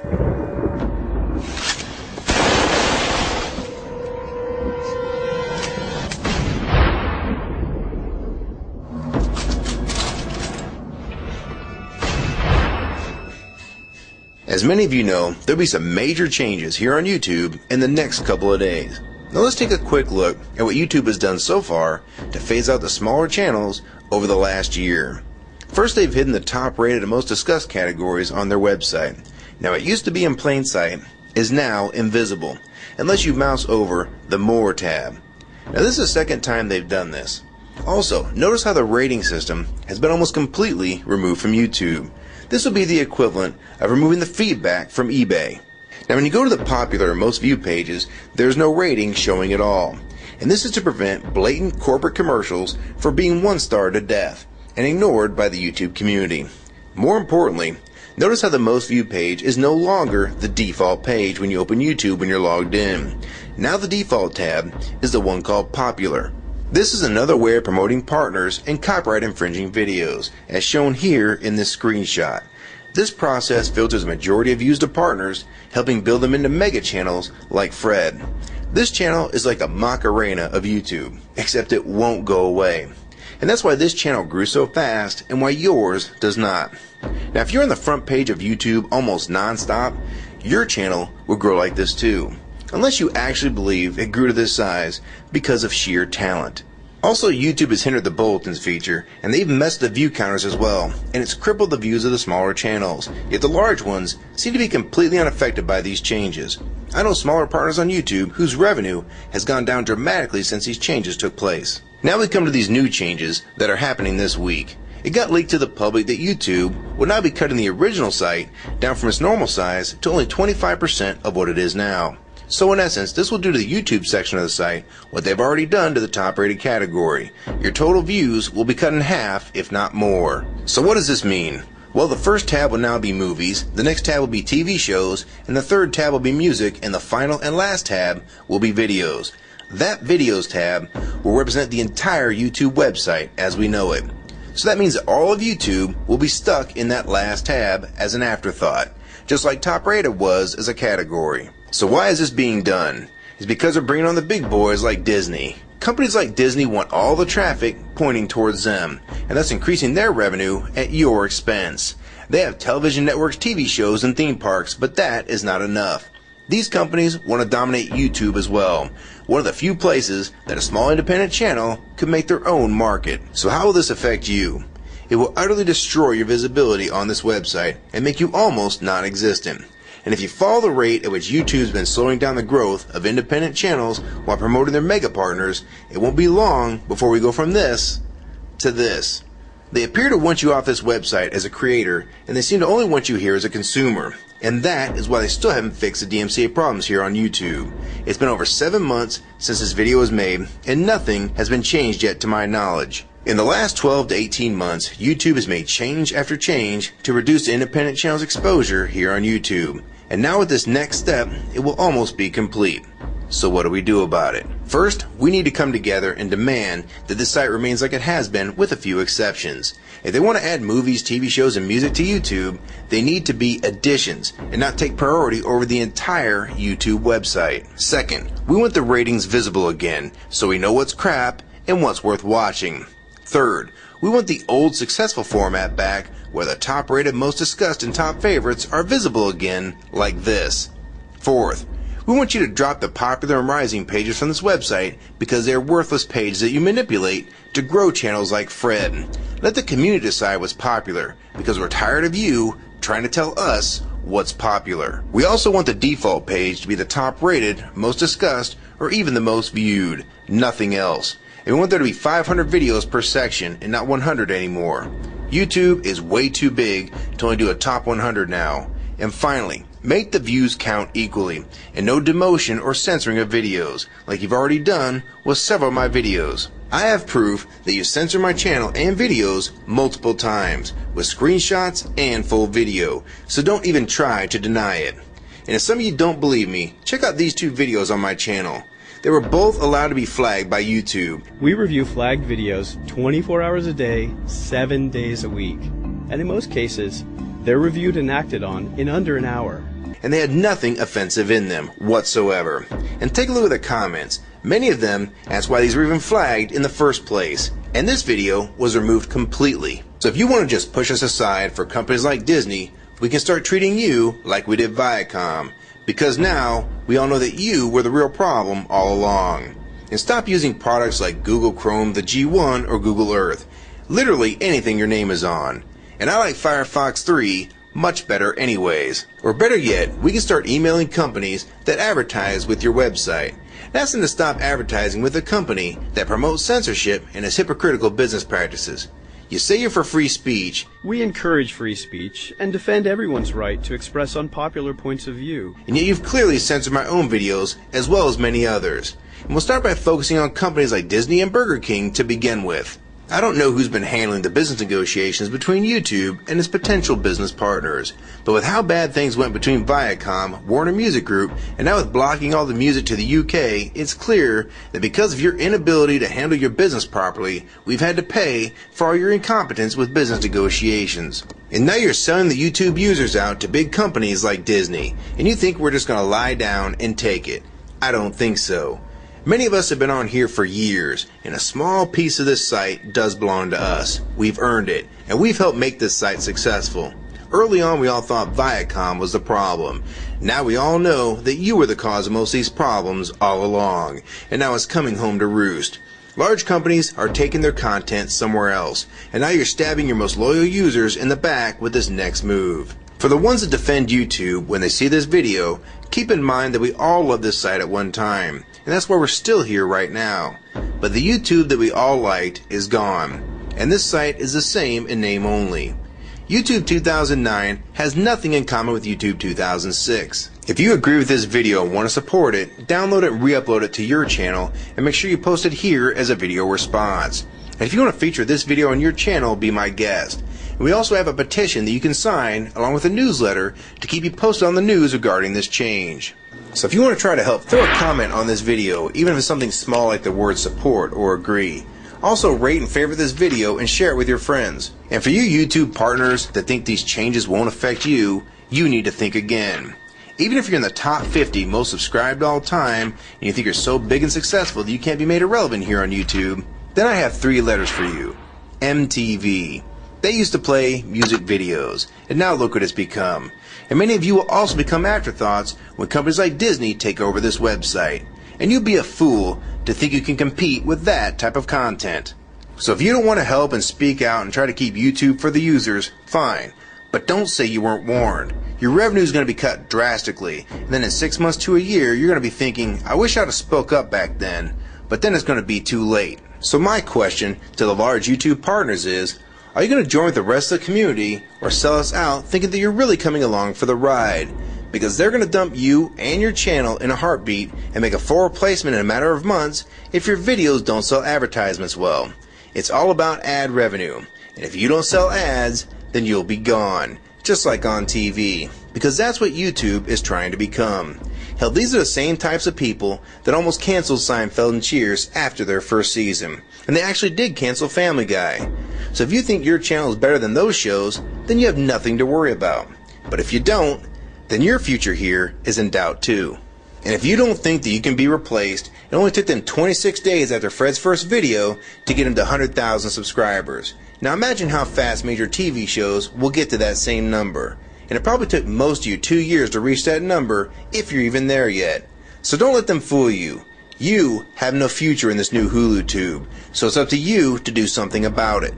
As many of you know, there'll be some major changes here on YouTube in the next couple of days. Now let's take a quick look at what YouTube has done so far to phase out the smaller channels over the last year. First, they've hidden the top rated and most discussed categories on their website. Now it used to be in plain sight, is now invisible, unless you mouse over the More tab. Now this is the second time they've done this. Also, notice how the rating system has been almost completely removed from YouTube. This will be the equivalent of removing the feedback from eBay. Now when you go to the popular or most viewed pages, there's no rating showing at all. And this is to prevent blatant corporate commercials for being one-star to death and ignored by the YouTube community. More importantly, notice how the most viewed page is no longer the default page when you open YouTube when you're logged in. Now the default tab is the one called Popular. This is another way of promoting partners and copyright infringing videos, as shown here in this screenshot. This process filters a majority of views to partners, helping build them into mega channels like Fred. This channel is like a Macarena of YouTube, except it won't go away. And that's why this channel grew so fast and why yours does not. Now if you're on the front page of YouTube almost non-stop, your channel will grow like this too. Unless you actually believe it grew to this size because of sheer talent. Also, YouTube has hindered the bulletins feature, and they've messed the view counters as well, and it's crippled the views of the smaller channels. Yet the large ones seem to be completely unaffected by these changes. I know smaller partners on YouTube whose revenue has gone down dramatically since these changes took place. Now we come to these new changes that are happening this week. It got leaked to the public that YouTube will now be cutting the original site down from its normal size to only 25% of what it is now. So in essence, this will do to the YouTube section of the site what they've already done to the top rated category. Your total views will be cut in half, if not more. So what does this mean? Well, the first tab will now be movies, the next tab will be TV shows, and the third tab will be music, and the final and last tab will be videos. That videos tab will represent the entire YouTube website as we know it. So that means that all of YouTube will be stuck in that last tab as an afterthought, just like top rated was as a category. So why is this being done? It's because they're bringing on the big boys like Disney. Companies like Disney want all the traffic pointing towards them, and thus increasing their revenue at your expense. They have television networks, TV shows, and theme parks, but that is not enough. These companies want to dominate YouTube as well, one of the few places that a small independent channel could make their own market. So how will this affect you? It will utterly destroy your visibility on this website and make you almost non-existent. And if you follow the rate at which YouTube's been slowing down the growth of independent channels while promoting their mega partners, it won't be long before we go from this to this. They appear to want you off this website as a creator, and they seem to only want you here as a consumer. And that is why they still haven't fixed the DMCA problems here on YouTube. It's been over 7 months since this video was made, and nothing has been changed yet to my knowledge. In the last 12 to 18 months, YouTube has made change after change to reduce the independent channel's exposure here on YouTube. And now with this next step, it will almost be complete. So what do we do about it? First, we need to come together and demand that this site remains like it has been with a few exceptions. If they want to add movies, TV shows, and music to YouTube, they need to be additions and not take priority over the entire YouTube website. Second, we want the ratings visible again so we know what's crap and what's worth watching. Third, we want the old successful format back where the top rated, most discussed, and top favorites are visible again like this. Fourth, we want you to drop the popular and rising pages from this website because they are worthless pages that you manipulate to grow channels like Fred. Let the community decide what's popular because we're tired of you trying to tell us what's popular. We also want the default page to be the top rated, most discussed, or even the most viewed. Nothing else. And we want there to be 500 videos per section and not 100 anymore. YouTube is way too big to only do a top 100 now. And finally, make the views count equally, and no demotion or censoring of videos, like you've already done with several of my videos. I have proof that you censor my channel and videos multiple times, with screenshots and full video, so don't even try to deny it. And if some of you don't believe me, check out these two videos on my channel. They were both allowed to be flagged by YouTube. We review flagged videos 24 hours a day, 7 days a week. And in most cases, they're reviewed and acted on in under an hour. and they had nothing offensive in them whatsoever. And take a look at the comments. Many of them asked why these were even flagged in the first place, and this video was removed completely. So if you want to just push us aside for companies like Disney, we can start treating you like we did Viacom, because now we all know that you were the real problem all along. And stop using products like Google Chrome, the G1, or Google Earth. Literally anything your name is on. And I like Firefox 3 much better anyways. Or better yet, we can start emailing companies that advertise with your website. Ask them to stop advertising with a company that promotes censorship and has hypocritical business practices. You say you're for free speech. We encourage free speech and defend everyone's right to express unpopular points of view. And yet you've clearly censored my own videos as well as many others. And we'll start by focusing on companies like Disney and Burger King to begin with. I don't know who's been handling the business negotiations between YouTube and its potential business partners, but with how bad things went between Viacom, Warner Music Group, and now with blocking all the music to the UK, it's clear that because of your inability to handle your business properly, we've had to pay for all your incompetence with business negotiations. And now you're selling the YouTube users out to big companies like Disney, and you think we're just going to lie down and take it. I don't think so. Many of us have been on here for years, and a small piece of this site does belong to us. We've earned it, and we've helped make this site successful. Early on, we all thought Viacom was the problem. Now we all know that you were the cause of most of these problems all along, and now it's coming home to roost. Large companies are taking their content somewhere else, and now you're stabbing your most loyal users in the back with this next move. For the ones that defend YouTube when they see this video, keep in mind that we all loved this site at one time, and that's why we're still here right now. But the YouTube that we all liked is gone, and this site is the same in name only. YouTube 2009 has nothing in common with YouTube 2006. If you agree with this video and want to support it, download it and re-upload it to your channel, and make sure you post it here as a video response. And if you want to feature this video on your channel, be my guest. And we also have a petition that you can sign along with a newsletter to keep you posted on the news regarding this change. So if you want to try to help, throw a comment on this video, even if it's something small like the word support or agree. Also rate and favorite this video and share it with your friends. And for you YouTube partners that think these changes won't affect you, you need to think again. Even if you're in the top 50 most subscribed all time, and you think you're so big and successful that you can't be made irrelevant here on YouTube, then I have 3 letters for you. MTV. They used to play music videos, and now look what it's become. And many of you will also become afterthoughts when companies like Disney take over this website. And you'd be a fool to think you can compete with that type of content. So if you don't want to help and speak out and try to keep YouTube for the users, fine. But don't say you weren't warned. Your revenue is going to be cut drastically, and then in 6 months to a year, you're going to be thinking, I wish I'd have spoke up back then. But then it's going to be too late. So my question to the large YouTube partners is, are you going to join with the rest of the community or sell us out thinking that you're really coming along for the ride? Because they're going to dump you and your channel in a heartbeat and make a full replacement in a matter of months if your videos don't sell advertisements well. It's all about ad revenue, and if you don't sell ads, then you'll be gone, just like on TV, because that's what YouTube is trying to become. Hell, these are the same types of people that almost canceled Seinfeld and Cheers after their first season, and they actually did cancel Family Guy. So if you think your channel is better than those shows, then you have nothing to worry about. But if you don't, then your future here is in doubt too. And if you don't think that you can be replaced, it only took them 26 days after Fred's first video to get him to 100,000 subscribers. Now imagine how fast major TV shows will get to that same number. And it probably took most of you 2 years to reach that number, if you're even there yet. So don't let them fool you. You have no future in this new Hulu tube, so it's up to you to do something about it.